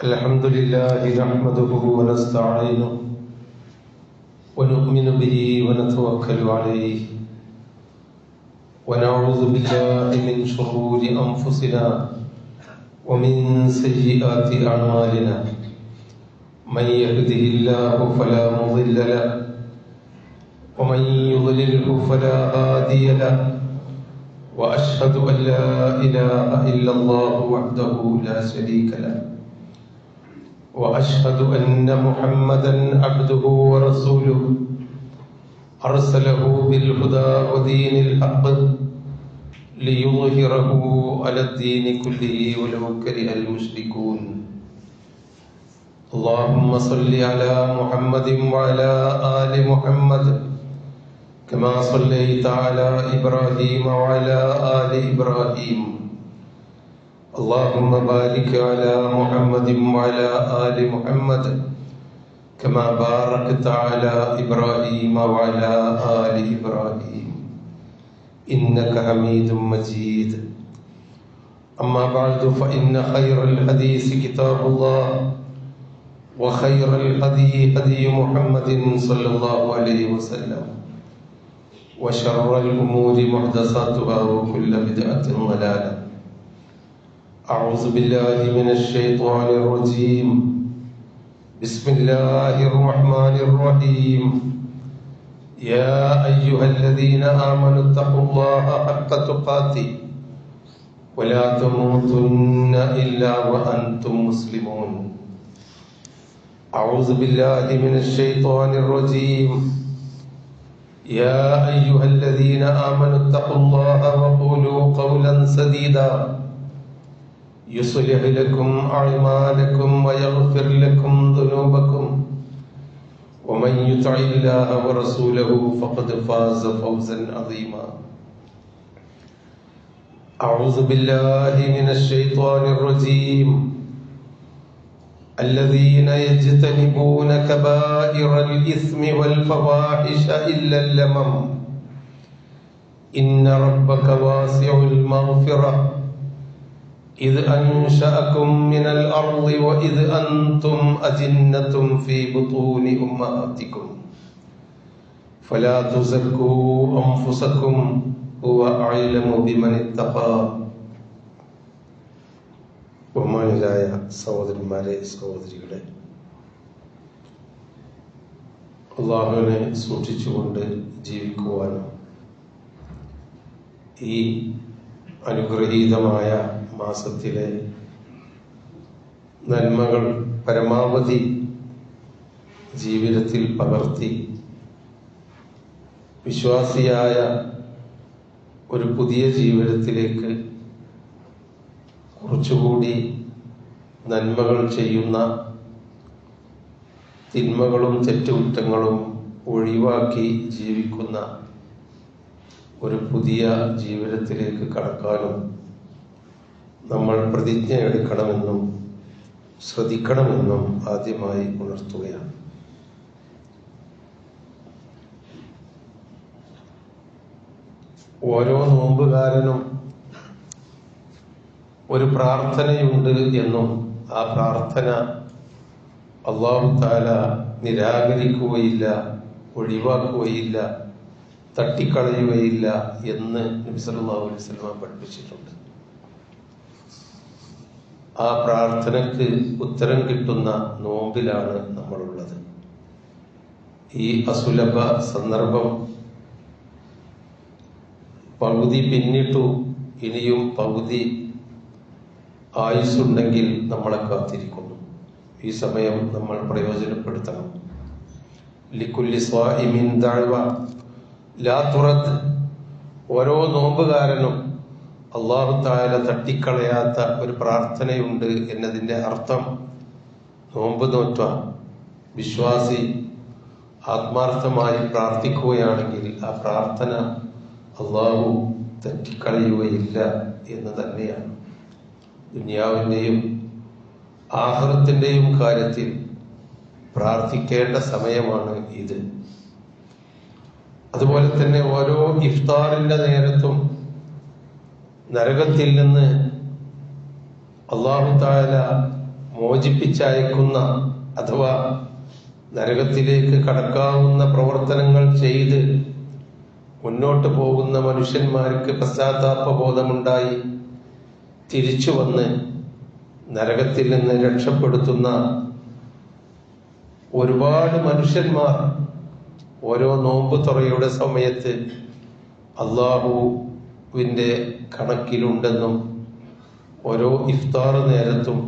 الحمد لله نحمده ونستعينه ونؤمن به ونتوكل عليه ونعوذ بالله من شرور أنفسنا ومن سيئات أعمالنا من يهده الله فلا مضل له ومن يضلله فلا هادي له وأشهد أن لا إله إلا الله وحده لا شريك له وأشهد أن محمدا عبده ورسوله أرسله بالهدى ودين الحق ليظهره على الدين كله ولو كره المشركون اللهم صل على محمد وعلى آل محمد كما صليت على إبراهيم وعلى آل إبراهيم اللهم بارك على محمد وعلى آل محمد كما باركت على إبراهيم وعلى آل إبراهيم إنك حميد مجيد أما بعد فإن خير الحديث كتاب الله وخير الهدي هدي محمد صلى الله عليه وسلم وشر الأمور محدثاتها وكل بدعة ضلالة أعوذ بالله من الشيطان الرجيم بسم الله الرحمن الرحيم يا أيها الذين آمنوا اتقوا الله حق تقاته ولا تموتن إلا وأنتم مسلمون أعوذ بالله من الشيطان الرجيم يا أيها الذين آمنوا اتقوا الله وقولوا قولا سديدا يصلح لكم أعمالكم ويغفر لكم ذنوبكم ومن يطع الله ورسوله فقد فاز فوزا عظيما أعوذ بالله من الشيطان الرجيم الذين يجتنبون كبائر الإثم والفواحش إلا اللمم إن ربك واسع المغفرة إذ أنشأكم من الأرض وإذ أنتم أجنة في بطون أمهاتكم فلا تزكوا أنفسكم هو أعلم بمن اتقى ബഹുമാനിയായ സഹോദരന്മാരെ സഹോദരികളെ, അല്ലാഹുവിനെ സൂക്ഷിച്ചുകൊണ്ട് ജീവിക്കുവാനും ഈ അനുഗ്രഹീതമായ മാസത്തിലെ നന്മകൾ പരമാവധി ജീവിതത്തിൽ പകർത്തി വിശ്വാസിയായ ഒരു പുതിയ ജീവിതത്തിലേക്ക് കുറച്ചുകൂടി നന്മകൾ ചെയ്യുന്ന, തിന്മകളും തെറ്റുകുറ്റങ്ങളും ഒഴിവാക്കി ജീവിക്കുന്ന ഒരു പുതിയ ജീവിതത്തിലേക്ക് കടക്കാനും നമ്മൾ പ്രതിജ്ഞ എടുക്കണമെന്നും ശ്രദ്ധിക്കണമെന്നും ആദ്യമായി ഉണർത്തുകയാണ്. ഓരോ നോമ്പുകാരനും ഒരു പ്രാർത്ഥനയുണ്ട് എന്നും ആ പ്രാർത്ഥന അല്ലാഹു തആല നിരാകരിക്കുകയില്ല, ഒഴിവാക്കുകയില്ല, തട്ടിക്കളയുകയില്ല എന്ന് നബി സല്ലല്ലാഹു അലൈഹി വസല്ലം പഠിപ്പിച്ചിട്ടുണ്ട്. ആ പ്രാർത്ഥനയ്ക്ക് ഉത്തരം കിട്ടുന്ന നോമ്പിലാണ് നമ്മളുള്ളത്. ഈ അസുലഭ സന്ദർഭം പകുതി പിന്നിട്ടു, ഇനിയും പകുതി ആയുസ്സുണ്ടെങ്കിൽ നമ്മളെ കാത്തിരിക്കുന്നു. ഈ സമയം നമ്മൾ പ്രയോജനപ്പെടുത്തണം. ലിക്കുല്ലി സ്വാഇമിൻ ദഅവ ലാ തുറദ്. ഓരോ നോമ്പുകാരനും അല്ലാഹു തആല തട്ടിക്കളയാത്ത ഒരു പ്രാർത്ഥനയുണ്ട് എന്നതിൻ്റെ അർത്ഥം, നോമ്പ് നോറ്റ വിശ്വാസി ആത്മാർത്ഥമായി പ്രാർത്ഥിക്കുകയാണെങ്കിൽ ആ പ്രാർത്ഥന അല്ലാഹു തട്ടിക്കളയുകയില്ല എന്ന് തന്നെയാണ്. ദുനിയാവിൻ്റെയും ആഖിറത്തിൻ്റെയും കാര്യത്തിൽ പ്രാർത്ഥിക്കേണ്ട സമയമാണ് ഇത്. അതുപോലെ തന്നെ ഓരോ ഇഫ്താറിന്റെ നേരത്തും നരകത്തിൽ നിന്ന് അല്ലാഹു തആല മോചിപ്പിച്ചയക്കുന്ന അഥവാ നരകത്തിലേക്ക് കടക്കാവുന്ന പ്രവർത്തനങ്ങൾ ചെയ്ത് മുന്നോട്ട് പോകുന്ന മനുഷ്യന്മാർക്ക് പശ്ചാത്താപ ബോധമുണ്ടായി തിരിച്ചു വന്ന് നരകത്തിൽ നിന്ന് രക്ഷപ്പെടുത്തുന്ന ഒരുപാട് മനുഷ്യന്മാർ ഓരോ നോമ്പ് തുറയുടെ സമയത്ത് അള്ളാഹുവിൻ്റെ കണക്കിലുണ്ടെന്നും ഓരോ ഇഫ്താർ നേരത്തും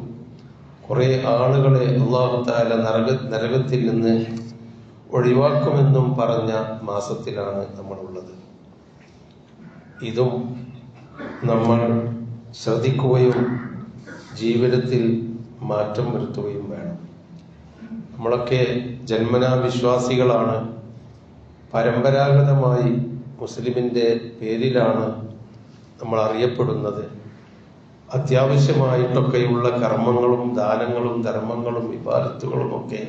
കുറെ ആളുകളെ അല്ലാഹു തആല നരകത്തിൽ നിന്ന് ഒഴിവാക്കുമെന്നും പറഞ്ഞ മാസത്തിലാണ് നമ്മളുള്ളത്. ഇതും നമ്മൾ ശ്രദ്ധിക്കുകയും ജീവിതത്തിൽ മാറ്റം വരുത്തുകയും വേണം. നമ്മളൊക്കെ ജന്മനാ വിശ്വാസികളാണ്. പരമ്പരാഗതമായി മുസ്ലിമിൻ്റെ പേരിലാണ് നമ്മൾ അറിയപ്പെടുന്നത്. അത്യാവശ്യമായിട്ടൊക്കെയുള്ള കർമ്മങ്ങളും ദാനങ്ങളും ധർമ്മങ്ങളും ഇബാദത്തുകളും ഒക്കെ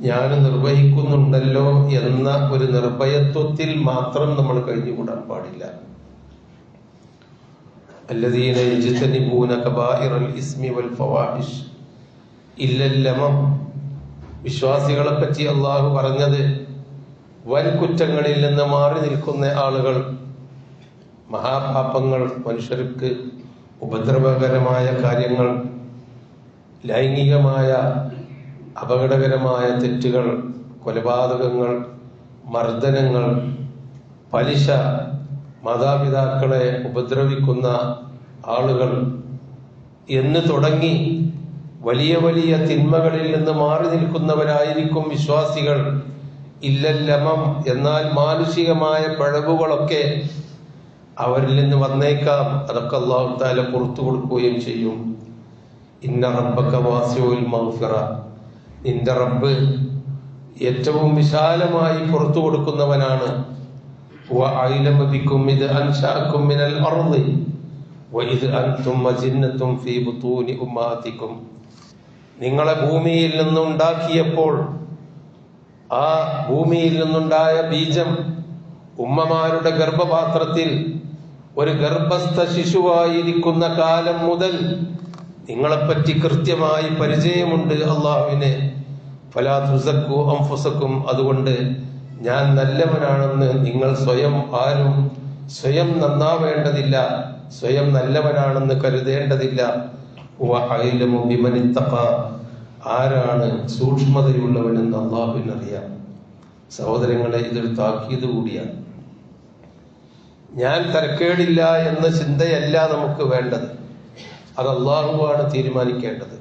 ഞാൻ നിർവഹിക്കുന്നുണ്ടല്ലോ എന്ന ഒരു നിർഭയത്വത്തിൽ മാത്രം നമ്മൾ കഴിഞ്ഞുകൂടാൻ പാടില്ല. അല്ലദീന യജ്തനിബൂന കബായിറൽ ഇസ്മി വൽ ഫവാഹിഷ് ഇല്ലൽ ലമം. വിശ്വാസികളെ പറ്റി അള്ളാഹു പറഞ്ഞത് വൻ കുറ്റങ്ങളിൽ നിന്ന് മാറി നിൽക്കുന്ന ആളുകൾ. മഹാപാപങ്ങൾ, മനുഷ്യർക്ക് ഉപദ്രവകരമായ കാര്യങ്ങൾ, ലൈംഗികമായ അപകടകരമായ തെറ്റുകൾ, കൊലപാതകങ്ങൾ, മർദ്ദനങ്ങൾ, പലിശ, മാതാപിതാക്കളെ ഉപദ്രവിക്കുന്ന ആളുകൾ എന്ന് തുടങ്ങി വലിയ വലിയ തിന്മകളിൽ നിന്ന് മാറി നിൽക്കുന്നവരായിരിക്കും വിശ്വാസികൾ. ഇല്ലല്ലമം, എന്നാൽ മാനുഷികമായ പിഴവുകളൊക്കെ അവരിൽ നിന്ന് വന്നേക്കാം. അതൊക്കെ അല്ലാഹു തആല പുറത്തു കൊടുക്കുകയും ചെയ്യും. ഇന്ന റബ്ബക വാസിഉൽ മഗ്ഫിറ, നിന്റെ റബ്ബ് ഏറ്റവും വിശാലമായി പുറത്തു കൊടുക്കുന്നവനാണ്. വഅലമ ബിക്കും ഇദ് അൻശഅകും മിനൽ അർളി വഇദ് അൻതും മജിന്നത്തും ഫീ ബുതൂനി ഉമ്മാതികും. നിങ്ങളെ ഭൂമിയിൽ നിന്നുണ്ടാക്കിയപ്പോൾ ആ ഭൂമിയിൽ നിന്നുണ്ടായ ബീജം ഉമ്മമാരുടെ ഗർഭപാത്രത്തിൽ ഒരു ഗർഭസ്ഥ ശിശുവായിരിക്കുന്ന കാലം മുതൽ നിങ്ങളെപ്പറ്റി കൃത്യമായി പരിചയമുണ്ട് അള്ളാഹുവിനെ. ഫലാ തുസക്കു അൻഫുസക്കും, അതുകൊണ്ട് ഞാൻ നല്ലവനാണെന്ന് നിങ്ങൾ ആരും സ്വയം നന്നാവേണ്ടതില്ല, സ്വയം നല്ലവനാണെന്ന് കരുതേണ്ടതില്ല. വഅലമു ബിമനിത്തഖ, ആരാണ് സൂക്ഷ്മതയുള്ളവനെന്ന് അള്ളാഹുവിനറിയാം. സഹോദരങ്ങളെ, ഇതൊരു താക്കീത് കൂടിയാണ്. ഞാൻ തരക്കേടില്ല എന്ന ചിന്തയല്ല നമുക്ക് വേണ്ടത്. അത് അള്ളാഹുവാണ് തീരുമാനിക്കേണ്ടത്.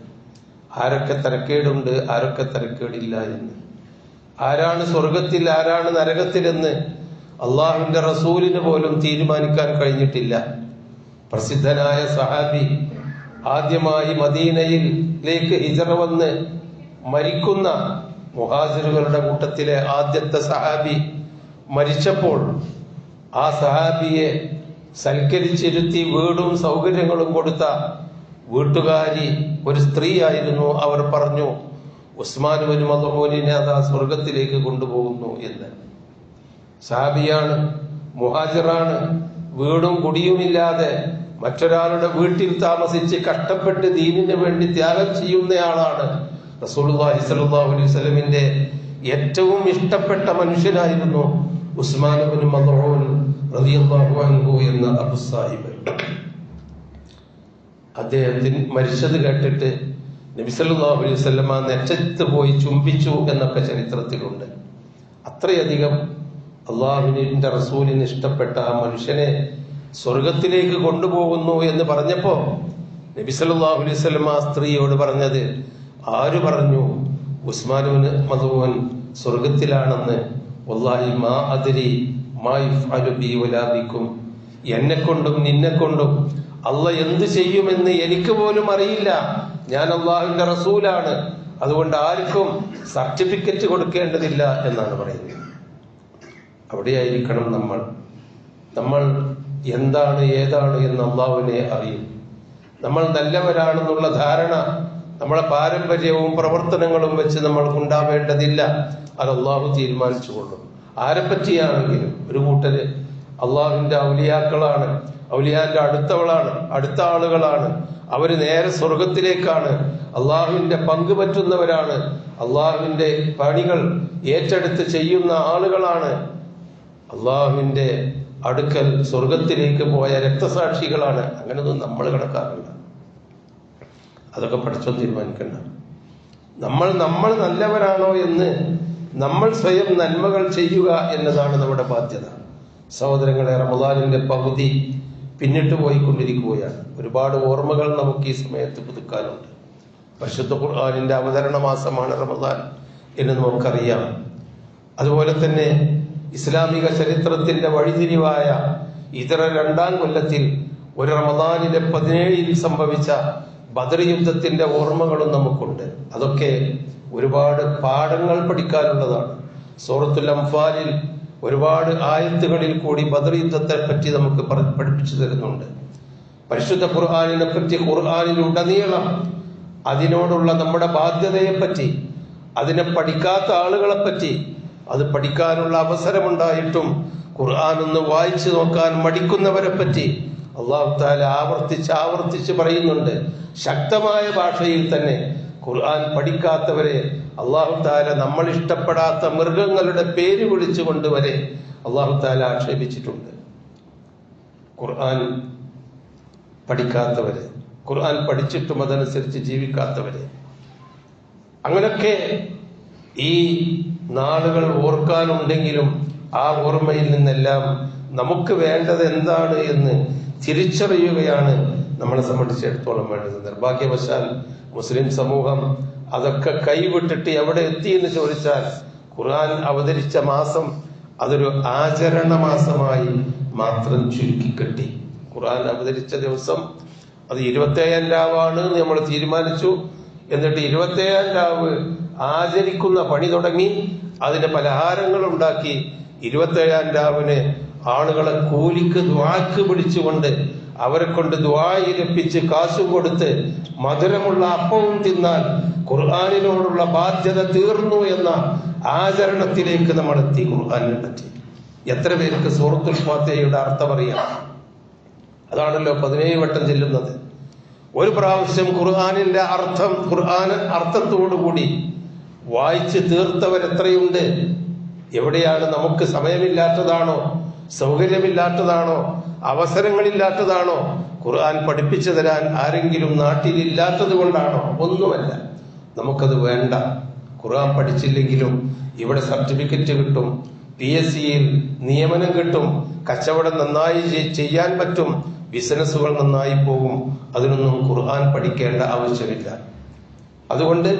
ആരൊക്കെ തരക്കേടുണ്ട്, ആരൊക്കെ തരക്കേടില്ല എന്ന്. ആരാണ് സ്വർഗത്തിൽ, ആരാണ് നരകത്തിലെന്ന് അള്ളാഹുവിന്റെ റസൂലിന് പോലും തീരുമാനിക്കാൻ കഴിഞ്ഞിട്ടില്ല. പ്രസിദ്ധനായ സഹാബി ആദ്യമായി മദീനയിലേക്ക് ഹിജറ വന്ന് മരിക്കുന്ന മുഹാജിറുകളുടെ കൂട്ടത്തിലെ ആദ്യത്തെ സഹാബി മരിച്ചപ്പോൾ ആ സഹാബിയെ സൽക്കരിച്ചിരുത്തി വീടും സൗകര്യങ്ങളും കൊടുത്ത വീട്ടുകാരി ഒരു സ്ത്രീയായിരുന്നു. അവർ പറഞ്ഞു, ഉസ്മാൻ ഇബ്നു മദ്ഊനിനെ അതാ സ്വർഗത്തിലേക്ക് കൊണ്ടുപോകുന്നു എന്ന്. സഹാബിയാണ്, മുഹാജിറാണ്, വീടും കുടിയുമില്ലാതെ മറ്റൊരാളുടെ വീട്ടിൽ താമസിച്ച് കഷ്ടപ്പെട്ട് ദീനിന് വേണ്ടി ത്യാഗം ചെയ്യുന്നയാളാണ്. റസൂലുള്ളാഹി സ്വല്ലല്ലാഹു അലൈഹി വസല്ലമിന്റെ ഏറ്റവും ഇഷ്ടപ്പെട്ട മനുഷ്യനായിരുന്നു ഉസ്മാൻ ഇബ്നു മദ്ഊൻ റളിയല്ലാഹു അൻഹു എന്ന അബൂ സാഹിബ്. അദ്ദേഹത്തിന് മരിച്ചത് കേട്ടിട്ട് നബി സല്ലല്ലാഹു അലൈഹി വസല്ലമ നെറ്റത്ത് പോയി ചുംബിച്ചു എന്നൊക്കെ ചരിത്രത്തിലുണ്ട്. അത്രയധികം അള്ളാഹുവിന്റെ റസൂലിന് ഇഷ്ടപ്പെട്ട ആ മനുഷ്യനെ സ്വർഗത്തിലേക്ക് കൊണ്ടുപോകുന്നു എന്ന് പറഞ്ഞപ്പോ നബി സല്ലല്ലാഹു അലൈഹി വസല്ലമ ആ സ്ത്രീയോട് പറഞ്ഞത്, ആര് പറഞ്ഞു ഉസ്മാൻ ഇബ്നു മദ്ഊൻ സ്വർഗത്തിലാണെന്ന്? വല്ലാഹി മാ അദ്രി മാ യഫ്അലു ബി വലാ ബിക്കും, എന്നെ കൊണ്ടും നിന്നെ കൊണ്ടും അള്ളാഹ് എന്ത് ചെയ്യുമെന്ന് എനിക്ക് പോലും അറിയില്ല. ഞാൻ അള്ളാഹുവിന്റെ റസൂലാണ്, അതുകൊണ്ട് ആർക്കും സർട്ടിഫിക്കറ്റ് കൊടുക്കേണ്ടതില്ല എന്നാണ് പറയുന്നത്. അവിടെയായിരിക്കണം നമ്മൾ എന്താണ് ഏതാണ് എന്ന് അള്ളാഹുവിനെ അറിയും. നമ്മൾ നല്ലവരാണെന്നുള്ള ധാരണ നമ്മളെ പാരമ്പര്യവും പ്രവർത്തനങ്ങളും വെച്ച് നമ്മൾക്ക് ഉണ്ടാവേണ്ടതില്ല. അത് അള്ളാഹു തീരുമാനിച്ചു കൊള്ളും. ആരെ പറ്റിയാണെങ്കിലും ഒരു കൂട്ടര് അള്ളാഹുവിന്റെ ഔലിയാക്കളാണ്, ഔലിയാന്റെ അടുത്ത ആളുകളാണ്. അവര് നേരെ സ്വർഗത്തിലേക്കാണ്. അള്ളാഹുവിന്റെ പങ്ക് പറ്റുന്നവരാണ്. അള്ളാഹുവിന്റെ പണികൾ ഏറ്റെടുത്ത് ചെയ്യുന്ന ആളുകളാണ്. അള്ളാഹുവിന്റെ അടുക്കൽ സ്വർഗത്തിലേക്ക് പോയ രക്തസാക്ഷികളാണ്. അങ്ങനൊന്നും നമ്മൾ കണക്കാക്കണ്ട. അതൊക്കെ പഠിച്ചോൻ തീരുമാനിക്കണ്ട. നമ്മൾ നല്ലവരാണോ എന്ന് നമ്മൾ സ്വയം നന്മകൾ ചെയ്യുക എന്നതാണ് നമ്മുടെ ബാധ്യത. സഹോദരങ്ങളെ, റമദാനിന്റെ പകുതി പിന്നിട്ട് പോയിക്കൊണ്ടിരിക്കുകയാണ്. ഒരുപാട് ഓർമ്മകൾ നമുക്ക് ഈ സമയത്ത് പുതുക്കാനുണ്ട്. പരിശുദ്ധ ഖുർആനിന്റെ അവതരണ മാസമാണ് റമദാൻ എന്ന് നമുക്കറിയാം. അതുപോലെ തന്നെ ഇസ്ലാമിക ചരിത്രത്തിന്റെ വഴിതിരിവായ ഇതര 2-ാം കൊല്ലത്തിൽ ഒരു റമദാനിലെ 17-ൽ സംഭവിച്ച ബദർ യുദ്ധത്തിന്റെ ഓർമ്മകളും നമുക്കുണ്ട്. അതൊക്കെ ഒരുപാട് പാഠങ്ങൾ പഠിക്കാനുള്ളതാണ്. സൂറത്തുൽ അംഫാലിൽ ഒരുപാട് ആയത്തുകളിൽ കൂടി ബദർ യുദ്ധത്തെ പറ്റി നമുക്ക് പഠിപ്പിച്ചു തരുന്നുണ്ട്. പരിശുദ്ധ ഖുർആനിനെ പറ്റി ഖുർആനിലുടനീളം അതിനോടുള്ള നമ്മുടെ ബാധ്യതയെപ്പറ്റി, അതിനെ പഠിക്കാത്ത ആളുകളെ പറ്റി, അത് പഠിക്കാനുള്ള അവസരമുണ്ടായിട്ടും ഖുർആൻ ഒന്ന് വായിച്ചു നോക്കാൻ മടിക്കുന്നവരെ പറ്റി അല്ലാഹു തആല ആവർത്തിച്ച് പറയുന്നുണ്ട്. ശക്തമായ ഭാഷയിൽ തന്നെ ഖുർആൻ പഠിക്കാത്തവരെ അല്ലാഹു തആല നമ്മൾ ഇഷ്ടപ്പെടാത്ത മൃഗങ്ങളുടെ പേര് വിളിച്ചുകൊണ്ട് വരെ അല്ലാഹു തആല ആക്ഷേപിച്ചിട്ടുണ്ട്. ഖുർആൻ പഠിക്കാത്തവരെ, ഖുർആൻ പഠിച്ചിട്ടും അതനുസരിച്ച് ജീവിക്കാത്തവരെ. അങ്ങനൊക്കെ ഈ നാളുകൾ ഓർക്കാനുണ്ടെങ്കിലും ആ ഓർമ്മയിൽ നിന്നെല്ലാം നമുക്ക് വേണ്ടത് എന്താണ് എന്ന് തിരിച്ചറിയുകയാണ് നമ്മളെ സംബന്ധിച്ചിടത്തോളം വേണ്ടത്. നിർഭാഗ്യവശാൽ മുസ്ലിം സമൂഹം അതൊക്കെ കൈവിട്ടിട്ട് എവിടെ എത്തി എന്ന് ചോദിച്ചാൽ, ഖുർആൻ അവതരിച്ച മാസം അതൊരു ആചരണ മാസമായി മാത്രം ചുരുക്കിക്കെട്ടി. ഖുർആൻ അവതരിച്ച ദിവസം അത് 27-ാം രാവാണ് നമ്മൾ തീരുമാനിച്ചു. എന്നിട്ട് 27-ാം രാവ് ആചരിക്കുന്ന പണി തുടങ്ങി. അതിന് പലഹാരങ്ങൾ ഉണ്ടാക്കി 27-ാം രാവിന് ആളുകളെ കൂലിക്ക് ദുആക്ക് പിടിച്ചുകൊണ്ട് അവരെ കൊണ്ട് ദുആ ഇരപ്പിച്ച് കാശും കൊടുത്ത് മധുരമുള്ള അപ്പവും തിന്നാൽ ഖുർആനിനോടുള്ള ബാധ്യത തീർന്നു എന്ന ആചരണത്തിലേക്ക് നമ്മൾ എത്തി. ഖുർആനിനെ പറ്റി എത്ര പേർക്ക് സൂറത്തുൽ ഫാത്തിഹയുടെ അർത്ഥം അറിയാം? അതാണല്ലോ 17 വട്ടം ചെല്ലുന്നത്. ഒരു പ്രാവശ്യം ഖുർആനിന്റെ അർത്ഥത്തോടുകൂടി വായിച്ച് തീർത്തവരെത്രയുണ്ട്? എവിടെയാണ്? നമുക്ക് സമയമില്ലാത്തതാണോ? സൗകര്യമില്ലാത്തതാണോ? അവസരങ്ങളില്ലാത്തതാണോ? ഖുർആൻ പഠിപ്പിച്ചു തരാൻ ആരെങ്കിലും നാട്ടിലില്ലാത്തത് കൊണ്ടാണോ? ഒന്നുമല്ല. നമുക്കത് വേണ്ട. ഖുർആൻ പഠിച്ചില്ലെങ്കിലും ഇവിടെ സർട്ടിഫിക്കറ്റ് കിട്ടും, PSCയിൽ നിയമനം കിട്ടും, കച്ചവടം നന്നായി ചെയ്യാൻ പറ്റും, ബിസിനസ്സുകൾ നന്നായി പോകും. അതിനൊന്നും ഖുർആൻ പഠിക്കേണ്ട ആവശ്യമില്ല. അതുകൊണ്ട്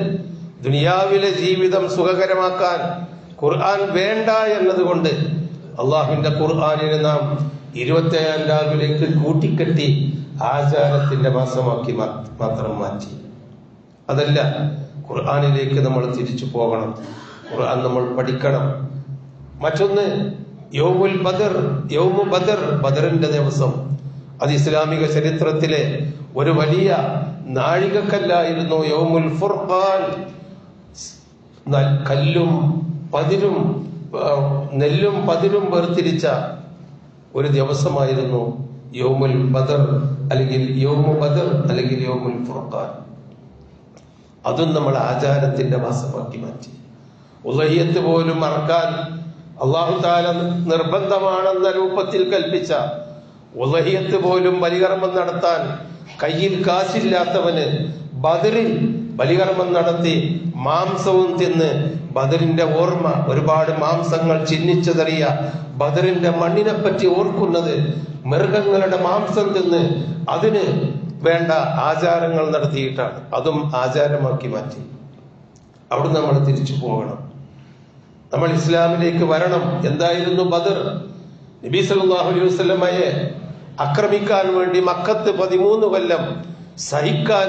ദുനിയാവിലെ ജീവിതം സുഖകരമാക്കാൻ ഖുർആൻ വേണ്ട എന്നതുകൊണ്ട് അള്ളാഹുവിന്റെ ഖുർആനിനെ നാം 27-ാം രാവിലേക്ക് കൂട്ടിക്കെട്ടി ആചാരത്തിന്റെ മാസമാക്കി മാത്രം മാറ്റി. അതല്ല, ഖുർആനിലേക്ക് നമ്മൾ തിരിച്ചു പോകണം. ഖുർആൻ നമ്മൾ പഠിക്കണം. മറ്റൊന്ന് യൗമുൽ ബദർ, ബദറിന്റെ ദിവസം. അത് ഇസ്ലാമിക ചരിത്രത്തിലെ ഒരു വലിയ നാഴികക്കല്ലായിരുന്നു. യൗമുൽ ഫുർഖാൻ, കല്ലും പതിരും നെല്ലും പതിരും വേർതിരിച്ച ഒരു ദിവസമായിരുന്നു യൗമുൽ ബദർ അല്ലെങ്കിൽ യൗമു ബദർ അല്ലെങ്കിൽ യൗമുൽ ഫുർഖാൻ. അതും നമ്മൾ ആചാരത്തിന്റെ മാസമാക്കി മാറ്റി. ഉളഹിയത്ത് പോലും മറക്കാൻ അല്ലാഹു തആല നിർബന്ധമാണെന്ന രൂപത്തിൽ കൽപ്പിച്ച ഉളഹിയത്ത് പോലും ബലികർമ്മം നടത്താൻ കയ്യിൽ കാശില്ലാത്തവന് ബദറിൽ ബലികർമ്മം നടത്തി മാംസവും തിന്ന് ബദറിന്റെ ഓർമ്മ, ഒരുപാട് മാംസങ്ങൾ ചിഹ്നിച്ചതറിയ ബദറിന്റെ മണ്ണിനെ പറ്റി ഓർക്കുന്നത് മൃഗങ്ങളുടെ മാംസം തിന്ന് അതിന് വേണ്ട ആചാരങ്ങൾ നടത്തിയിട്ടാണ്. അതും ആചാരമാക്കി മാറ്റി. അവിടെ നമ്മൾ തിരിച്ചു പോകണം. നമ്മൾ ഇസ്ലാമിലേക്ക് വരണം. എന്തായിരുന്നു ബദർ? നബി സല്ലല്ലാഹു അലൈഹി വസല്ലമയെ ആക്രമിക്കാൻ വേണ്ടി മക്കത്ത് 13 കൊല്ലം സഹിക്കാൻ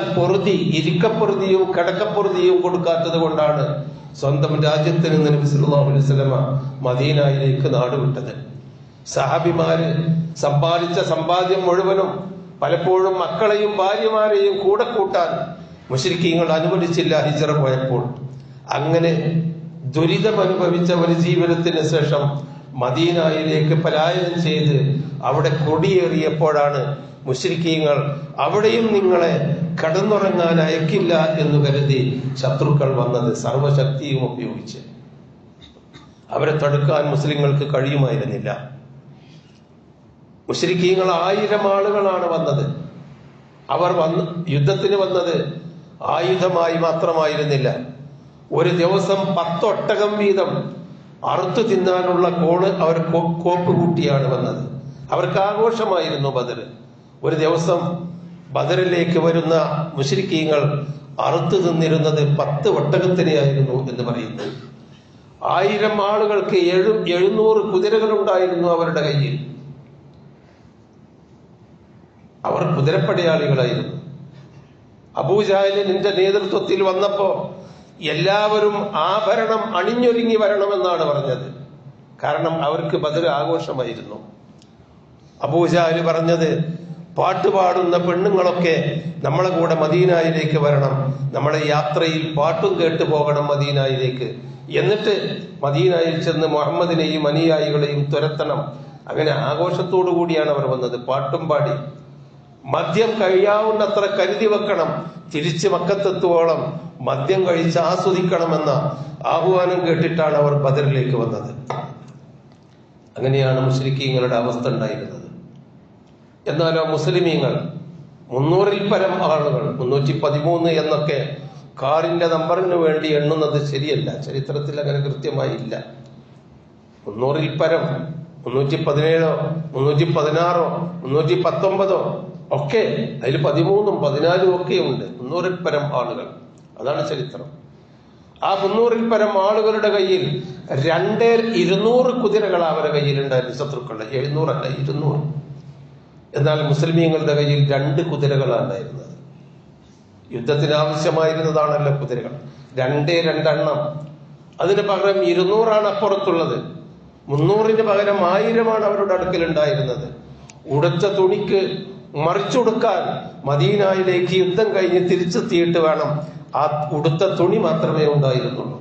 ഇരിക്കപ്പൊറുതിയും കിടക്കപ്പൊറുതിയും കൊടുക്കാത്തത് കൊണ്ടാണ് സ്വന്തം രാജ്യത്തിൽ നിന്ന് നബി സല്ലല്ലാഹു അലൈഹി വസല്ലമ മദീനയിലേക്ക് നാടുവിട്ടത്. സഹാബിമാര് സമ്പാദിച്ച സമ്പാദ്യം മുഴുവനും പലപ്പോഴും മക്കളെയും ഭാര്യമാരെയും കൂടെ കൂട്ടാൻ മുശ്രിക്കീങ്ങൾ അനുവദിച്ചില്ല ഹിജ്റ പോയപ്പോൾ. അങ്ങനെ ദുരിതം അനുഭവിച്ച ഒരു ജീവിതത്തിന് ശേഷം മദീനയിലേക്ക് പലായനം ചെയ്ത് അവിടെ കൊടിയേറിയപ്പോഴാണ് മുശ്രിക്കീങ്ങൾ അവിടെയും നിങ്ങളെ കടന്നുറങ്ങാൻ അയക്കില്ല എന്ന് കരുതി ശത്രുക്കൾ വന്നത്. സർവശക്തിയും ഉപയോഗിച്ച് അവരെ തടുക്കാൻ മുസ്ലിങ്ങൾക്ക് കഴിയുമായിരുന്നില്ല. മുശ്രിക്കീങ്ങൾ 1000 ആളുകളാണ് വന്നത്. അവർ യുദ്ധത്തിന് വന്നത് ആയുധമായി മാത്രമായിരുന്നില്ല. ഒരു ദിവസം 10 ഒട്ടകം വീതം അറുത്തു തിന്നാനുള്ള അവർ കോപ്പ് കൂട്ടിയാണ് വന്നത്. അവർക്ക് ആഘോഷമായിരുന്നു ബദർ. ഒരു ദിവസം ബദറിലേക്ക് വരുന്ന മുശ്രിക്കീങ്ങൾ അറുത്തു തിന്നിരുന്നത് 10 ഒട്ടകത്തിനെയായിരുന്നു എന്ന് പറയുന്നു. 1000 ആളുകൾക്ക് 700 കുതിരകളുണ്ടായിരുന്നു അവരുടെ കയ്യിൽ. അവർ കുതിരപ്പടയാളികളായിരുന്നു. അബൂജഹലിന്റെ നേതൃത്വത്തിൽ വന്നപ്പോ എല്ലാവരും ആഭരണം അണിഞ്ഞൊരുങ്ങി വരണമെന്നാണ് പറഞ്ഞത്. കാരണം അവർക്ക് ബദർ ആഘോഷമായിരുന്നു. അബൂജഹൽ പറഞ്ഞത്, പാട്ടുപാടുന്ന പെണ്ണുങ്ങളൊക്കെ നമ്മളെ കൂടെ മദീനയിലേക്ക് വരണം, നമ്മളെ യാത്രയിൽ പാട്ടും കേട്ടു പോകണം മദീനയിലേക്ക്, എന്നിട്ട് മദീനയിൽ ചെന്ന് മുഹമ്മദിനെയും അനുയായികളെയും തുരത്തണം. അങ്ങനെ ആഘോഷത്തോടു കൂടിയാണ് അവർ വന്നത്. പാട്ടും പാടി മദ്യം കഴിയാവുന്നത്ര കരുതി വെക്കണം, തിരിച്ച് മക്കത്തെത്തുവോളം മദ്യം കഴിച്ച് ആസ്വദിക്കണമെന്ന ആഹ്വാനം കേട്ടിട്ടാണ് അവർ ബദറിലേക്ക് വന്നത്. അങ്ങനെയാണ് മുശ്രിക്കീങ്ങളുടെ അവസ്ഥ ഉണ്ടായിരുന്നത്. എന്നാലോ മുസ്ലിമീങ്ങൾ 300-ൽ പരം ആളുകൾ, 313 എന്നൊക്കെ കാറിന്റെ നമ്പറിന് വേണ്ടി എണ്ണുന്നത് ശരിയല്ല. ചരിത്രത്തിൽ അങ്ങനെ കൃത്യമായി ഇല്ല. 300-ൽ പരം, 317, 316, 319 ഒക്കെ, അതിൽ 13, 14 ഒക്കെ ഉണ്ട്. 300-ൽ പരം ആളുകൾ, അതാണ് ചരിത്രം. ആ 300-ൽ പരം ആളുകളുടെ കയ്യിൽ 200 കുതിരകൾ അവരുടെ കയ്യിലുണ്ടായിരുന്നു. ശത്രുക്കളുടെ 700 അല്ല, 200. എന്നാൽ മുസ്ലിമീങ്ങളുടെ കയ്യിൽ 2 കുതിരകളാണ് ഉണ്ടായിരുന്നത്. യുദ്ധത്തിന് ആവശ്യമായിരുന്നതാണല്ലോ കുതിരകൾ. 2 എണ്ണം. അതിന് പകരം 200 അപ്പുറത്തുള്ളത്. 300-ന് പകരം 1000 അവരുടെ അടുക്കലുണ്ടായിരുന്നത്. ഉടുത്ത തുണിക്ക് മറിച്ചുടുക്കാൻ മദീനയിലേക്ക് യുദ്ധം കഴിഞ്ഞ് തിരിച്ചെത്തിയിട്ട് വേണം. ആ ഉടുത്ത തുണി മാത്രമേ ഉണ്ടായിരുന്നുള്ളൂ.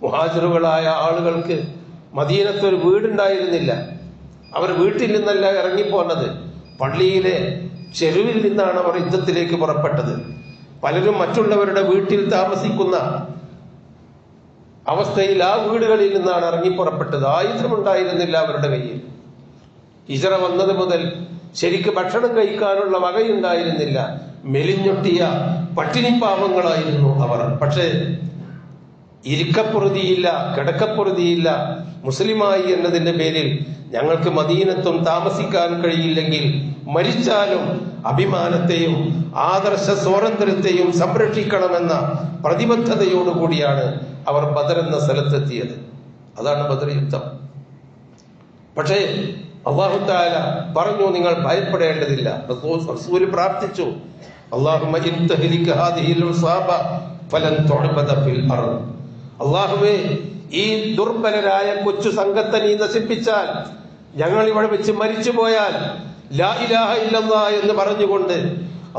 മുഹാജിറുകളായ ആളുകൾക്ക് മദീനത്തൊരു വീടുണ്ടായിരുന്നില്ല. അവർ വീട്ടിൽ നിന്നല്ല ഇറങ്ങിപ്പോന്നത്, പള്ളിയിലെ ചെരുവിൽ നിന്നാണ് അവർ യുദ്ധത്തിലേക്ക് പുറപ്പെട്ടത്. പലരും മറ്റുള്ളവരുടെ വീട്ടിൽ താമസിക്കുന്ന അവസ്ഥയിൽ ആ വീടുകളിൽ നിന്നാണ് ഇറങ്ങിപ്പുറപ്പെട്ടത്. ആയുധമുണ്ടായിരുന്നില്ല അവരുടെ കയ്യിൽ. ഹിജ്റ വന്നത് മുതൽ ശരിക്ക് ഭക്ഷണം കഴിക്കാനുള്ള വകയുണ്ടായിരുന്നില്ല. മെലിഞ്ഞൊട്ടിയ പട്ടിണിപ്പാവങ്ങളായിരുന്നു അവർ. പക്ഷേ ഇരിക്കപ്പൊറുതിയില്ല, കിടക്കപ്പൊറുതിയില്ല. മുസ്ലിമായി എന്നതിന്റെ പേരിൽ ഞങ്ങൾക്ക് മദീനത്തും താമസിക്കാൻ കഴിയില്ലെങ്കിൽ മരിച്ചാലും അഭിമാനത്തെയും ആദർശ സ്വാതന്ത്ര്യത്തെയും സംരക്ഷിക്കണമെന്ന പ്രതിബദ്ധതയോടുകൂടിയാണ് അവർ ബദർ എന്ന സ്ഥലത്തെത്തിയത്. അതാണ് ബദർ യുദ്ധം. പക്ഷേ അല്ലാഹു തആല പറഞ്ഞു, നിങ്ങൾ ഭയപ്പെടേണ്ടതില്ല. റസൂൽ പ്രാർത്ഥിച്ചു, അല്ലാഹുമ്മ ഇൻതഹ്ലിക ഹാദിഹിൽ ഉസാബ ഫലൻ തുഅബദ ഫിൽ അർദ്. അല്ലാഹുവേ, ഈ ദുർബലരായ കൊച്ചു സംഘത്തെ നീ നശിപ്പിച്ചാൽ, ഞങ്ങൾ ഇവിടെ വെച്ച് മരിച്ചു പോയാൽ ലാ ഇലാഹ ഇല്ലല്ലാഹ് എന്ന് പറഞ്ഞുകൊണ്ട്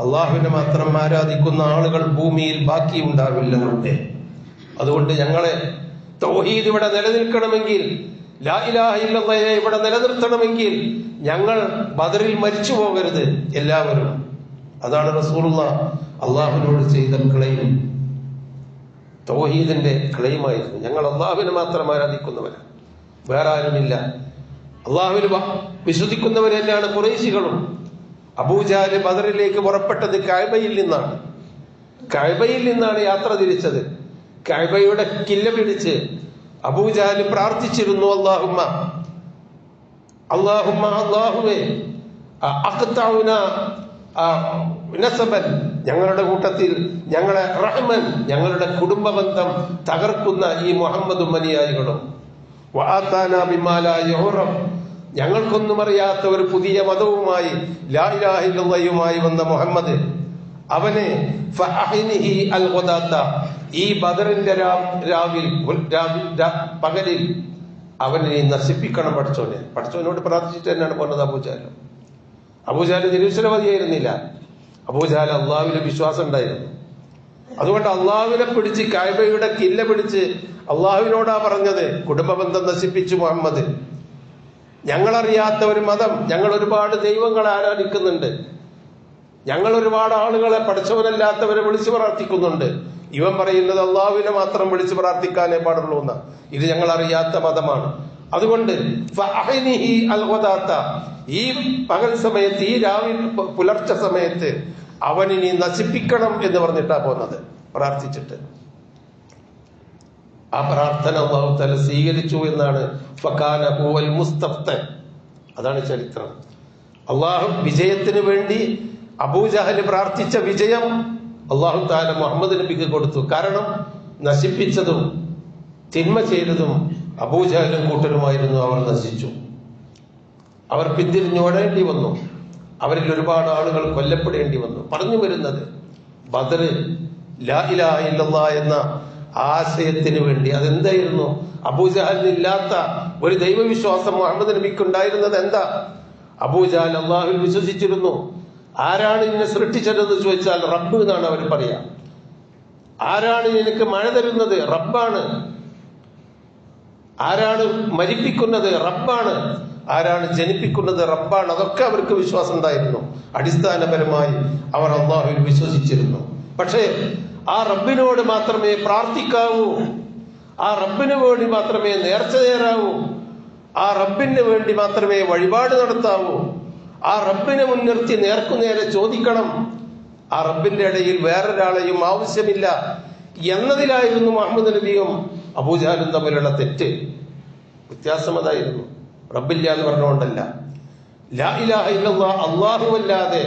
അള്ളാഹുവിനെ മാത്രം ആരാധിക്കുന്ന ആളുകൾ ഭൂമിയിൽ ബാക്കിയുണ്ടാവില്ല. അതുകൊണ്ട് ഞങ്ങളെ തൗഹീദ് ഇവിടെ നിലനിൽക്കണമെങ്കിൽ, ലാ ഇലാഹ ഇല്ലല്ലാഹയെ ഇവിടെ നിലനിർത്തണമെങ്കിൽ ഞങ്ങൾ ബദറിൽ മരിച്ചു പോകരുത് എല്ലാവരും. അതാണ് റസൂലുള്ളാഹ് അള്ളാഹുവിനോട് ചെയ്ത ക്ലെയിം. തൗഹീദിന്റെ ക്ലെയിമായിരുന്നു. ഞങ്ങൾ അള്ളാഹുവിനെ മാത്രം ആരാധിക്കുന്നവരാണ്, വേറെ ആരുമില്ല. അള്ളാഹുവിന് വിശ്വസിക്കുന്നവർ തന്നെയാണ് ഖുറൈശികളും. അബൂജഹൽ ബദറിലേക്ക് പുറപ്പെട്ടത് കഅബയിൽ നിന്നാണ്. കഅബയിൽ നിന്നാണ് യാത്ര തിരിച്ചത്. കഅബയുടെ കില്ല പിടിച്ച് അബൂജഹൽ പ്രാർത്ഥിച്ചിരുന്നു, അല്ലാഹുവേ അഖ്തഉന നസബൻ, ഞങ്ങളുടെ കൂട്ടത്തിൽ ഞങ്ങളെ റഹ്മൻ, ഞങ്ങളുടെ കുടുംബ ബന്ധം തകർക്കുന്ന ഈ മുഹമ്മദും അനുയായികളും, വആതാനാ ബിമാ ലാ യുറഫ്, ഞങ്ങൾക്കൊന്നും അറിയാത്ത ഒരു പുതിയ മതവുമായി ലാ ഇലാഹ ഇല്ലല്ലാഹുമായി വന്ന മുഹമ്മദ്, അവനെ ഫഅഹിനിഹി അൽ ഗദാത, ഈ ബദറിന്റെ പകലിൽ അവനെ നശിപ്പിക്കണം പഠിച്ചോനെ. പഠിച്ചോനോട് പ്രാർത്ഥിച്ചിട്ട് തന്നെയാണ് പറഞ്ഞത് അബൂജഹൽ. അബൂജഹൽ നിരീശ്വരവാദിയായിരുന്നില്ല. അബൂജഹൽ അള്ളാഹുവിന്റെ വിശ്വാസം ഉണ്ടായിരുന്നു. അതുകൊണ്ട് അള്ളാഹുവിനെ പിടിച്ച് കഅബയുടെ കില്ല പിടിച്ച് അള്ളാഹുവിനോടാ പറഞ്ഞത്, കുടുംബ ബന്ധം നശിപ്പിച്ചു മുഹമ്മദ്, ഞങ്ങളറിയാത്ത ഒരു മതം, ഞങ്ങൾ ഒരുപാട് ദൈവങ്ങളെ ആരാധിക്കുന്നുണ്ട്, ഞങ്ങൾ ഒരുപാട് ആളുകളെ പഠിച്ചവരല്ലാത്തവരെ വിളിച്ചു പ്രാർത്ഥിക്കുന്നുണ്ട്. ഇവൻ പറയുന്നത് അള്ളാഹുവിനെ മാത്രം വിളിച്ചു പ്രാർത്ഥിക്കാനേ പാടുള്ളൂ എന്ന്. ഇത് ഞങ്ങൾ അറിയാത്ത മതമാണ്. അതുകൊണ്ട് ഈ പകൽ സമയത്ത്, ഈ രാവിലെ പുലർച്ചെ സമയത്ത് അവനിനി നശിപ്പിക്കണം എന്ന് പറഞ്ഞിട്ടാ പോകുന്നത്, പ്രാർത്ഥിച്ചിട്ട്. ആ പ്രാർത്ഥന അല്ലാഹു തആല സ്വീകരിച്ചു എന്നാണ് ഫകാന ഹുവൽ മുസ്തഫ്തൻ. അതാണ് ചരിത്രം. അള്ളാഹു വിജയത്തിന് വേണ്ടി അബൂജഹൽ പ്രാർത്ഥിച്ച വിജയം അള്ളാഹു തആല മുഹമ്മദ് നബിക്ക് കൊടുത്തു. കാരണം നശിപ്പിച്ചതും തിന്മ ചെയ്തതും അബൂജഹലും കൂട്ടരുമായിരുന്നു. അവർ നശിച്ചു, അവർ പിന്തിരിഞ്ഞോടേണ്ടി വന്നു, അവരിൽ ഒരുപാട് ആളുകൾ കൊല്ലപ്പെടേണ്ടി വന്നു. പറഞ്ഞു വരുന്നത് ബദർ ലാ ഇലാഹ ഇല്ലല്ലാഹ് എന്ന ആശയത്തിന് വേണ്ടി. അതെന്തായിരുന്നു? അബൂജഹലിന് ഇല്ലാത്ത ഒരു ദൈവവിശ്വാസം മുഹമ്മദ് നബിക്ക് ഉണ്ടായിരുന്നത് എന്താ? അബൂജഹൽ അള്ളാഹുവിൽ വിശ്വസിച്ചിരുന്നു. ആരാണ് നിന്നെ സൃഷ്ടിച്ചതെന്ന് ചോദിച്ചാൽ റബ്ബ് എന്നാണ് അവർ പറയാ. ആരാണ് നിനക്ക് മഴ തരുന്നത്? റബ്ബാണ്. ആരാണ് മരിപ്പിക്കുന്നത്? റബ്ബാണ്. ആരാണ് ജനിപ്പിക്കുന്നത്? റബ്ബാണ്. അതൊക്കെ അവർക്ക് വിശ്വാസം ഉണ്ടായിരുന്നു. അടിസ്ഥാനപരമായി അവർ അള്ളാഹുവിൽ വിശ്വസിച്ചിരുന്നു. പക്ഷേ ആ റബ്ബിനോട് മാത്രമേ പ്രാർത്ഥിക്കാവൂ, ആ റബ്ബിന് വേണ്ടി മാത്രമേ നേർച്ച നേരാവൂ, ആ റബ്ബിന് വേണ്ടി മാത്രമേ വഴിപാട് നടത്താവൂ, ആ റബ്ബിനെ മുൻനിർത്തി നേർക്കുനേരെ ചോദിക്കണം, ആ റബ്ബിന്റെ ഇടയിൽ വേറൊരാളെയും ആവശ്യമില്ല എന്നതിലായിരുന്നു മുഹമ്മദ് നബിയും അബൂജഹലും തമ്മിലുള്ള തെറ്റ്. വ്യത്യാസം അതായിരുന്നു. റബ്ബില്ല എന്ന് പറഞ്ഞുകൊണ്ടല്ല. ലാ ഇലാഹ ഇല്ലല്ലാഹ്, അല്ലാഹുവല്ലാതെ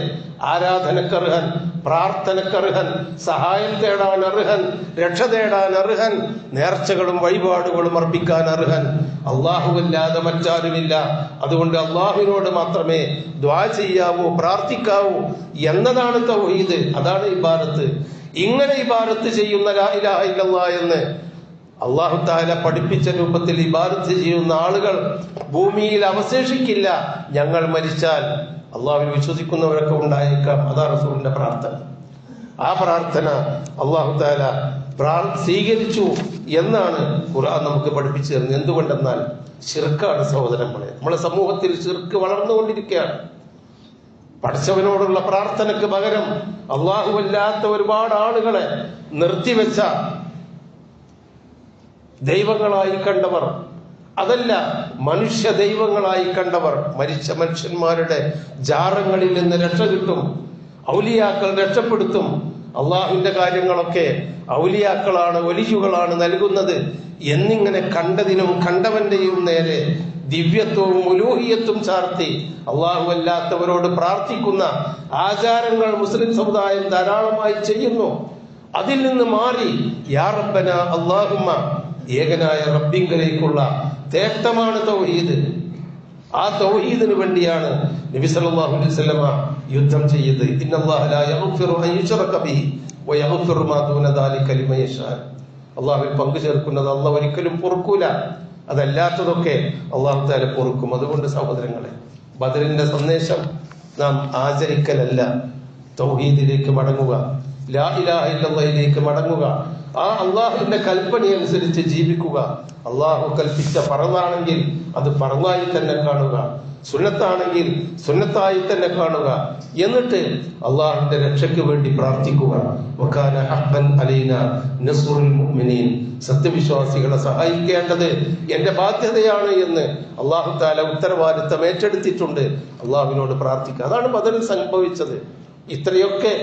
ആരാധനക്കർഹൻ, പ്രാർത്ഥനക്കർഹൻ, സഹായം തേടാൻ അർഹൻ, രക്ഷ തേടാൻ അർഹൻ, നേർച്ചകളും വഴിപാടുകളും അർപ്പിക്കാൻ അർഹൻ അല്ലാഹുവല്ലാതെ മറ്റാരുമില്ല. അതുകൊണ്ട് അള്ളാഹുവിനോട് മാത്രമേ ദുആ ചെയ്യാവൂ, പ്രാർത്ഥിക്കാവൂ എന്നതാണ് തൗഹീദ്. അതാണ് ഇബാദത്ത്. ഇങ്ങനെ ഇബാദത്ത് ചെയ്യുന്ന ലാ ഇലാഹ ഇല്ലല്ലാഹ് എന്ന് അല്ലാഹു തആല പഠിപ്പിച്ച രൂപത്തിൽ ഇബാദത്ത് ചെയ്യുന്ന ആളുകൾ ഭൂമിയിൽ അവശേഷിക്കില്ല. ഞങ്ങൾ മരിച്ചാൽ അള്ളാഹുവിൽ വിശ്വസിക്കുന്നവരൊക്കെ ഉണ്ടായേക്കാം. അതാണ് റസൂലിന്റെ പ്രാർത്ഥന. ആ പ്രാർത്ഥന അല്ലാഹു തആല സ്വീകരിച്ചു എന്നാണ് ഖുർആൻ നമുക്ക് പഠിപ്പിച്ചു തരുന്നത്. എന്തുകൊണ്ടെന്നാൽ ശിർക്കാണ് സഹോദരന്മാരെ. നമ്മുടെ സമൂഹത്തിൽ ശിർക്ക് വളർന്നുകൊണ്ടിരിക്കുകയാണ്. പഠിച്ചവനോടുള്ള പ്രാർത്ഥനയ്ക്ക് പകരം അല്ലാഹുവല്ലാത്ത ഒരുപാട് ആളുകളെ നിർത്തിവെച്ച ദൈവങ്ങളായി കണ്ടവർ, അതല്ല മനുഷ്യ ദൈവങ്ങളായി കണ്ടവർ. മരിച്ച മനുഷ്യന്മാരുടെ ജാറങ്ങളിൽ നിന്ന് രക്ഷ കിട്ടും, ഔലിയാക്കൾ രക്ഷപ്പെടുത്തും, അള്ളാഹുവിന്റെ കാര്യങ്ങളൊക്കെ ഔലിയാക്കളാണ്, വലിയുകളാണ് നൽകുന്നത് എന്നിങ്ങനെ കണ്ടതിനും കണ്ടവന്റെയും നേരെ ദിവ്യത്വവും ഉലൂഹിയത്തും ചാർത്തി അള്ളാഹു അല്ലാത്തവരോട് പ്രാർത്ഥിക്കുന്ന ആചാരങ്ങൾ മുസ്ലിം സമുദായം ധാരാളമായി ചെയ്യുന്നു. അതിൽ നിന്ന് മാറി യാ റബ്ബന അല്ലാഹുമ്മ, ഏകനായ റബ്ബിങ്കലേക്കുള്ള തേട്ടമാണ് തൗഹീദ്. ആ തൗഹീദിന് വേണ്ടിയാണ് നബി സല്ലല്ലാഹു അലൈഹി വസല്ലമ യുദ്ധം ചെയ്തത്. ഇന്നല്ലാഹ ലാ യഗ്ഫിറു അൻ യുശ്റക ബിഹി വയഗ്ഫിറു മാ ദൂന ദാലിക ലിമൻ യശാ. അല്ലാഹുവിൽ പങ്കു ചേർക്കുന്നത് അല്ലാഹു ഒരിക്കലും പൊറുക്കൂല, അതല്ലാത്തതൊക്കെ അല്ലാഹു തആല പൊറുക്കും. അതുകൊണ്ട് സഹോദരങ്ങളെ, ബദറിന്റെ സന്ദേശം നാം ആചരിക്കലല്ല, തൗഹീദിലേക്ക് മടങ്ങുക, ലാ ഇലാഹ ഇല്ലല്ലാഹിലേക്ക് മടങ്ങുക, ആ അള്ളാഹുവിന്റെ കൽപ്പനയനുസരിച്ച് ജീവിക്കുക. അള്ളാഹു കൽപ്പിച്ച ഫർളാണെങ്കിൽ അത് ഫർളായി തന്നെ കാണുക, സുന്നത്താണെങ്കിൽ സുന്നത്തായി തന്നെ കാണുക. എന്നിട്ട് അള്ളാഹുവിന്റെ രക്ഷയ്ക്ക് വേണ്ടി പ്രാർത്ഥിക്കുക. വകാന ഹഖ്ബൻ അലൈനാ നസ്റുൽ മുഅ്മിനീൻ, സത്യവിശ്വാസികളെ സഹായിക്കേണ്ടത് എന്റെ ബാധ്യതയാണ് എന്ന് അള്ളാഹു തആല ഉത്തരവാദിത്തം ഏറ്റെടുത്തിട്ടുണ്ട്. അള്ളാഹുവിനോട് പ്രാർത്ഥിക്കുക. അതാണ് ബദറിൽ സംഭവിച്ചത്. ഇത്രയൊക്കെ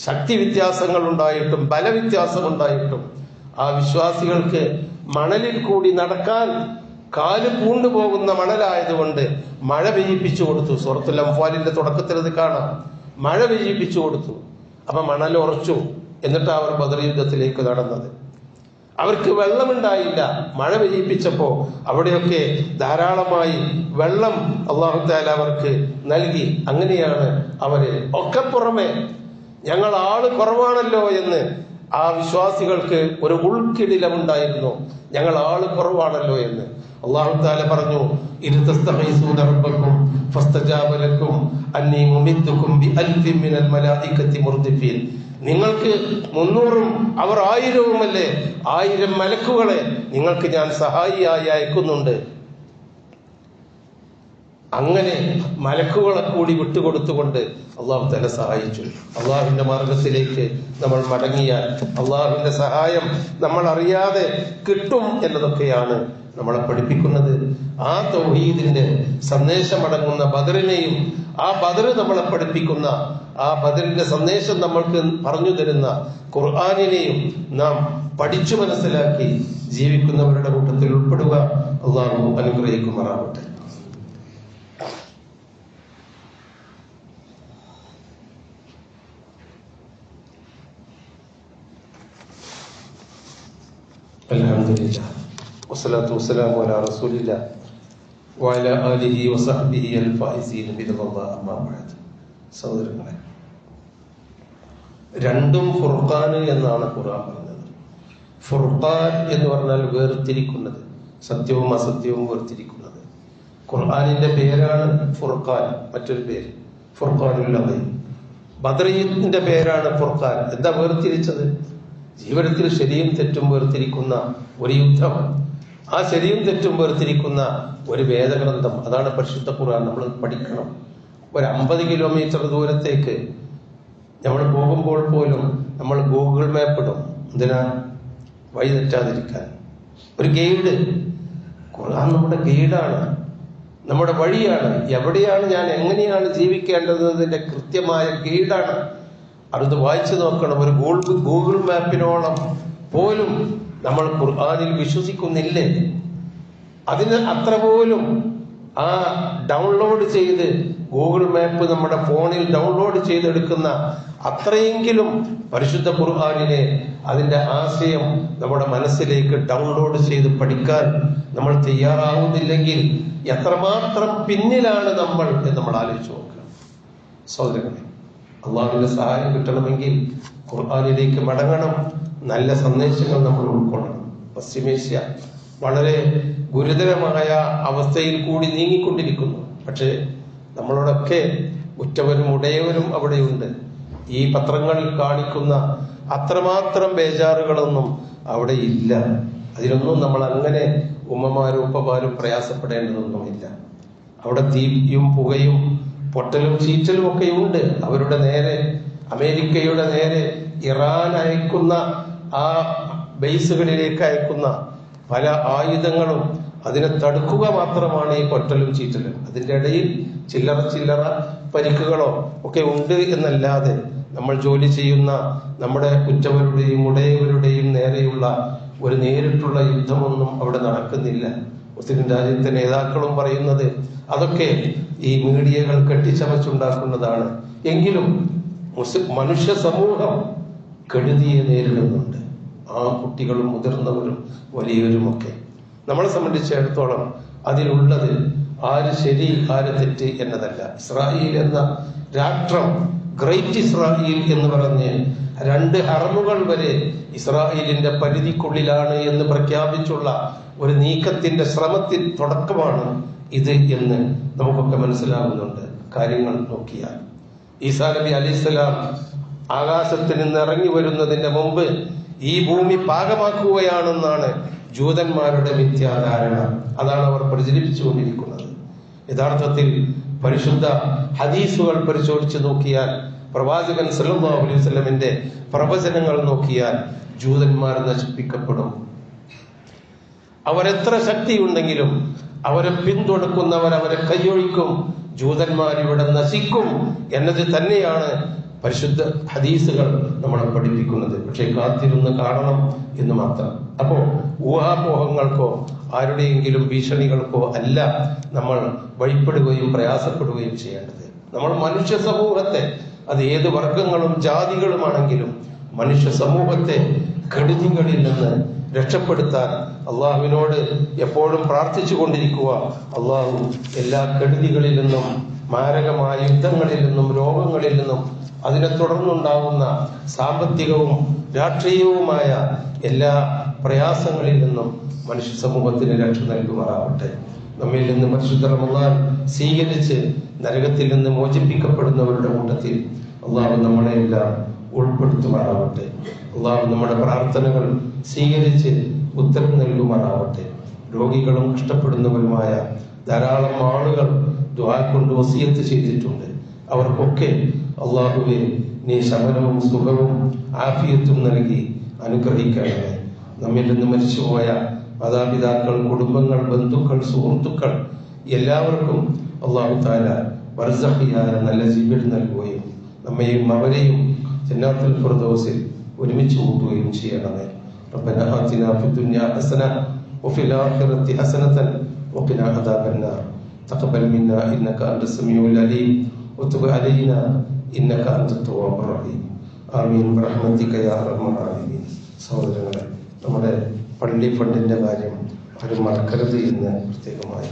ശക്തി വ്യത്യാസങ്ങൾ ഉണ്ടായിട്ടും ബലവ്യത്യാസം ഉണ്ടായിട്ടും ആ വിശ്വാസികൾക്ക് മണലിൽ കൂടി നടക്കാൻ കാല് പൂണ്ടുപോകുന്ന മണലായതുകൊണ്ട് മഴ പെയ്യിപ്പിച്ചു കൊടുത്തു. സൂറത്തുൽ അൻഫാലിന്റെ തുടക്കത്തിൽ അത് കാണാം. മഴ പെയ്യിപ്പിച്ചു കൊടുത്തു. അപ്പൊ മണൽ ഉറച്ചു. എന്നിട്ട് അവർ ബദർ യുദ്ധത്തിലേക്ക് നടന്നത്. അവർക്ക് വെള്ളമുണ്ടായില്ല. മഴ പെയ്യിപ്പിച്ചപ്പോ അവിടെയൊക്കെ ധാരാളമായി വെള്ളം അല്ലാഹു തആല അവർക്ക് നൽകി. അങ്ങനെയാണ് അവര് ഒക്കെ പുറമെ ഞങ്ങൾ ആള് കുറവാണല്ലോ എന്ന് ആ വിശ്വാസികൾക്ക് ഒരു ഉൾക്കിടിലമുണ്ടായിരുന്നു. ഞങ്ങൾ ആള് കുറവാണല്ലോ എന്ന്. അല്ലാഹു തആല പറഞ്ഞു, ഇൻതസ്തഗീസൂന റബ്ബക്കും ഫസ്തജാബ ലക്കും അന്നീ മുമിദ്ദുക്കും ബിഅൽഫിൻ മിനൽ മലായികത്തി മുർദിഫീൻ. നിങ്ങൾക്ക് 300 അവർ 1000 1000 മലക്കുകളെ നിങ്ങൾക്ക് ഞാൻ സഹായിയായി അയക്കുന്നുണ്ട്. അങ്ങനെ മലക്കുകളെ കൂടി വിട്ടുകൊടുത്തുകൊണ്ട് അള്ളാഹു തആല സഹായിച്ചു. അള്ളാഹുവിന്റെ മാർഗത്തിലേക്ക് നമ്മൾ മടങ്ങിയാൽ അള്ളാഹുവിന്റെ സഹായം നമ്മൾ അറിയാതെ കിട്ടും എന്നതൊക്കെയാണ് നമ്മളെ പഠിപ്പിക്കുന്നത്. ആ തൗഹീദിന്റെ സന്ദേശമടങ്ങുന്ന ബദറിനെയും ആ ബദർ നമ്മളെ പഠിപ്പിക്കുന്ന ആ ബദറിന്റെ സന്ദേശം നമ്മൾക്ക് പറഞ്ഞു തരുന്ന ഖുർആനിനെയും നാം പഠിച്ചു മനസ്സിലാക്കി ജീവിക്കുന്നവരുടെ കൂട്ടത്തിൽ ഉൾപ്പെടുക. അള്ളാഹു അനുഗ്രഹിക്കുമാറാവട്ടെ. അൽഹംദുലില്ലാഹ് വസ്സലാത്തു വസ്സലാമു അലാ റസൂലില്ലാഹ് വഅലാ ആലിഹി വസഹ്ബിഹി അൽഫായിസീന ബിറളില്ലാഹി അമ്മാ ബഅദ്. സഹോദരങ്ങളെ, രണ്ടും ഫുർഖാൻ എന്നാണ് ഖുർആൻ പറഞ്ഞത്. ഫുർഖാൻ എന്ന് പറഞ്ഞാൽ വേർതിരിക്കുന്നത്, സത്യവും അസത്യവും വേർതിരിക്കുന്നത്. ഖുർആനിന്റെ പേരാണ് ഫുർഖാൻ, മറ്റൊരു പേര് ഫുർഖാനുൽ അദീം. ബദറിന്റെ പേരാണ് ഫുർഖാൻ. എന്താ വേർതിരിച്ചത്? ജീവിതത്തിൽ ശരിയും തെറ്റും വേർതിരിക്കുന്ന ഒരു യുദ്ധം, ആ ശരിയും തെറ്റും വേർതിരിക്കുന്ന ഒരു വേദഗ്രന്ഥം, അതാണ് പരിശുദ്ധ ഖുർആൻ. നമ്മൾ പഠിക്കണം. ഒരു 50 കിലോമീറ്റർ ദൂരത്തേക്ക് നമ്മൾ പോകുമ്പോൾ പോലും നമ്മൾ ഗൂഗിൾ മാപ്പ് ഇടും. എന്തിനാ? വഴി തെറ്റാതിരിക്കാൻ. ഒരു ഗൈഡ്, ഖുർആൻ നമ്മുടെ ഗൈഡാണ്, നമ്മുടെ വഴിയാണ്. എവിടെയാണ് ഞാൻ എങ്ങനെയാണ് ജീവിക്കേണ്ടതിന്റെ കൃത്യമായ ഗൈഡാണ്. അത് വായിച്ചു നോക്കണം. ഒരു ഗൂഗിൾ മാപ്പിനോളം പോലും നമ്മൾ ഖുർആനിൽ വിശ്വസിക്കുന്നില്ലേ? അതിന് അത്ര പോലും ആ ഡൗൺലോഡ് ചെയ്ത് ഗൂഗിൾ മാപ്പ് നമ്മുടെ ഫോണിൽ ഡൗൺലോഡ് ചെയ്തെടുക്കുന്ന അത്രയെങ്കിലും പരിശുദ്ധ ഖുർആനിനെ, അതിന്റെ ആശയം നമ്മുടെ മനസ്സിലേക്ക് ഡൗൺലോഡ് ചെയ്ത് പഠിക്കാൻ നമ്മൾ തയ്യാറാവുന്നില്ലെങ്കിൽ എത്രമാത്രം പിന്നിലാണ് നമ്മൾ എന്ന് നമ്മൾ ആലോചിച്ച് നോക്കുക. സഹോദരങ്ങളെ, അള്ളാഹുവിന്റെ സഹായം കിട്ടണമെങ്കിൽ ഖുർആനിലേക്ക് മടങ്ങണം. നല്ല സന്ദേശങ്ങൾ നമ്മൾ ഉൾക്കൊള്ളണം. പശ്ചിമേഷ്യ വളരെ ഗുരുതരമായ അവസ്ഥയിൽ കൂടി നീങ്ങിക്കൊണ്ടിരിക്കുന്നു. പക്ഷേ നമ്മളോടൊക്കെ ഉറ്റവരും ഉടയവരും അവിടെയുണ്ട്. ഈ പത്രങ്ങളിൽ കാണിക്കുന്ന അത്രമാത്രം ബേജാറുകളൊന്നും അവിടെ ഇല്ല. അതിലൊന്നും നമ്മൾ അങ്ങനെ ഉമ്മമാരും ഉപ്പമാരും പ്രയാസപ്പെടേണ്ടതൊന്നുമില്ല. അവിടെ തീയും പുകയും പൊട്ടലും ചീറ്റലും ഒക്കെ ഉണ്ട്. അവരുടെ നേരെ, അമേരിക്കയുടെ നേരെ ഇറാൻ അയക്കുന്ന ആ ബേസുകളിലേക്ക് അയക്കുന്ന പല ആയുധങ്ങളും അതിനെ തടുക്കുക മാത്രമാണ് ഈ പൊട്ടലും ചീറ്റലും. അതിന്റെ ഇടയിൽ ചില്ലറ പരിക്കുകളോ ഒക്കെ ഉണ്ട് എന്നല്ലാതെ നമ്മൾ ജോലി ചെയ്യുന്ന നമ്മുടെ ഉറ്റവരുടെയും ഉടയവരുടെയും നേരെയുള്ള ഒരു നേരിട്ടുള്ള യുദ്ധമൊന്നും അവിടെ നടക്കുന്നില്ല. മുസ്ലിം രാജ്യത്തെ നേതാക്കളും പറയുന്നത് അതൊക്കെ ഈ മീഡിയകൾ കെട്ടിച്ചമച്ചുണ്ടാക്കുന്നതാണ്. എങ്കിലും മനുഷ്യ സമൂഹം കെടുതിയെ നേരിടുന്നുണ്ട്. ആ കുട്ടികളും മുതിർന്നവരും വലിയവരുമൊക്കെ. നമ്മളെ സംബന്ധിച്ചിടത്തോളം അതിലുള്ളത് ആര് ശരി ആര് തെറ്റ് എന്നതല്ല. ഇസ്രായേൽ എന്ന രാഷ്ട്രം, ഗ്രേറ്റ് ഇസ്രായേൽ എന്ന് പറഞ്ഞ് 2 ഹറമുകൾ വരെ ഇസ്രായേലിന്റെ പരിധിക്കുള്ളിലാണ് എന്ന് പ്രഖ്യാപിച്ചുള്ള ഒരു നീക്കത്തിന്റെ ശ്രമത്തിൽ തുടക്കമാണ് ഇത് എന്ന് നമുക്കൊക്കെ മനസ്സിലാകുന്നുണ്ട്. കാര്യങ്ങൾ നോക്കിയാൽ ഈസാ നബി അലൈഹിസ്സലാം ആകാശത്തിൽ നിന്ന് ഇറങ്ങി വരുന്നതിന്റെ മുമ്പ് ഈ ഭൂമി പാകമാക്കുകയാണെന്നാണ് ജൂതന്മാരുടെ മിഥ്യാധാരണ. അതാണ് അവർ പ്രചരിപ്പിച്ചുകൊണ്ടിരിക്കുന്നത്. യഥാർത്ഥത്തിൽ പരിശുദ്ധ ഹദീസുകൾ പരിശോധിച്ച് നോക്കിയാൽ, പ്രവാചകൻ സല്ലല്ലാഹു അലൈഹി വസല്ലമിന്റെ പ്രവചനങ്ങൾ നോക്കിയാൽ ജൂതന്മാർ നശിപ്പിക്കപ്പെടും. അവരെത്ര ശക്തിയുണ്ടെങ്കിലും അവരെ പിന്തുണക്കുന്നവർ അവരെ കൈയൊഴിക്കും. ജൂതന്മാർ ഇവിടെ നശിക്കും എന്നത് തന്നെയാണ് പരിശുദ്ധ ഹദീസുകൾ നമ്മളെ പഠിപ്പിക്കുന്നത്. പക്ഷെ കാത്തിരുന്ന് കാണണം എന്ന് മാത്രം. അപ്പോ ഊഹാപോഹങ്ങൾക്കോ ആരുടെയെങ്കിലും ഭീഷണികൾക്കോ അല്ല നമ്മൾ വഴിപ്പെടുകയും പ്രയാസപ്പെടുകയും ചെയ്യേണ്ടത്. നമ്മൾ മനുഷ്യ സമൂഹത്തെ, അത് ഏത് വർഗങ്ങളും ജാതികളുമാണെങ്കിലും മനുഷ്യ സമൂഹത്തെ കെടുതികളിൽ നിന്ന് രക്ഷപ്പെടുത്താൻ അള്ളാഹുവിനോട് എപ്പോഴും പ്രാർത്ഥിച്ചു കൊണ്ടിരിക്കുക. അള്ളാഹു എല്ലാ കെടുതികളിൽ നിന്നും, മാരകമായ യുദ്ധങ്ങളിൽ നിന്നും, രോഗങ്ങളിൽ നിന്നും, അതിനെ തുടർന്നുണ്ടാകുന്ന സാമ്പത്തികവും രാഷ്ട്രീയവുമായ എല്ലാ പ്രയാസങ്ങളിൽ നിന്നും മനുഷ്യ സമൂഹത്തിന് രക്ഷ നൽകുമാറാവട്ടെ. നമ്മിൽ നിന്ന് പരിശുദ്ധ റമളാൻ സ്വീകരിച്ച് നരകത്തിൽ നിന്ന് മോചിപ്പിക്കപ്പെടുന്നവരുടെ കൂട്ടത്തിൽ അള്ളാഹു നമ്മളെല്ലാം ഉൾപ്പെടുത്തുമാറാവട്ടെ. അള്ളാഹു നമ്മുടെ പ്രാർത്ഥനകൾ സ്വീകരിച്ച് ഉത്തരം നൽകുമാറാവട്ടെ. രോഗികളും കഷ്ടപ്പെടുന്നവരുമായ ധാരാളം ആളുകൾ ദുആ കൊണ്ട് വസിയത്ത് ചെയ്തിട്ടുണ്ട്. അവർക്കൊക്കെ അള്ളാഹുവെ നീ ശമനവും സുഖവും ആഫിയത്തും നൽകി അനുഗ്രഹിക്കണമേ. നമ്മിൽ നിന്ന് മരിച്ചുപോയ മാതാപിതാക്കൾ, കുടുംബങ്ങൾ, ബന്ധുക്കൾ, സുഹൃത്തുക്കൾ എല്ലാവർക്കും അല്ലാഹു തആല ബർസഖിയായ നല്ല ജീവിതം നൽകുകയും നമ്മയും അവരെയും ജന്നാത്തുൽ ഫിർദൗസിൽ ഒരുമിച്ച് കൂട്ടുകയും ചെയ്യണമേ. റബ്ബനാ ആതിനാ ഫിദ്ദുനിയാ ഹസന വഫിൽ ആഖിറതി ഹസനതൻ വഖിനാ അദാബന്നാർ. തഖബ്ബൽ മിന്നാ ഇന്നക അൻതസ് സമീഉൽ അലീം വതുബ് അലൈനാ ഇന്നക അൻതത് തവ്വാബുർ റഹീം. ആമീൻ ബിറഹ്മതിക യാ അർഹമർ റഹീമീൻ. സഹോദരങ്ങളെ, നമ്മുടെ പള്ളി ഫണ്ടിന്റെ കാര്യം ആരും മറക്കരുത് എന്ന് പ്രത്യേകമായി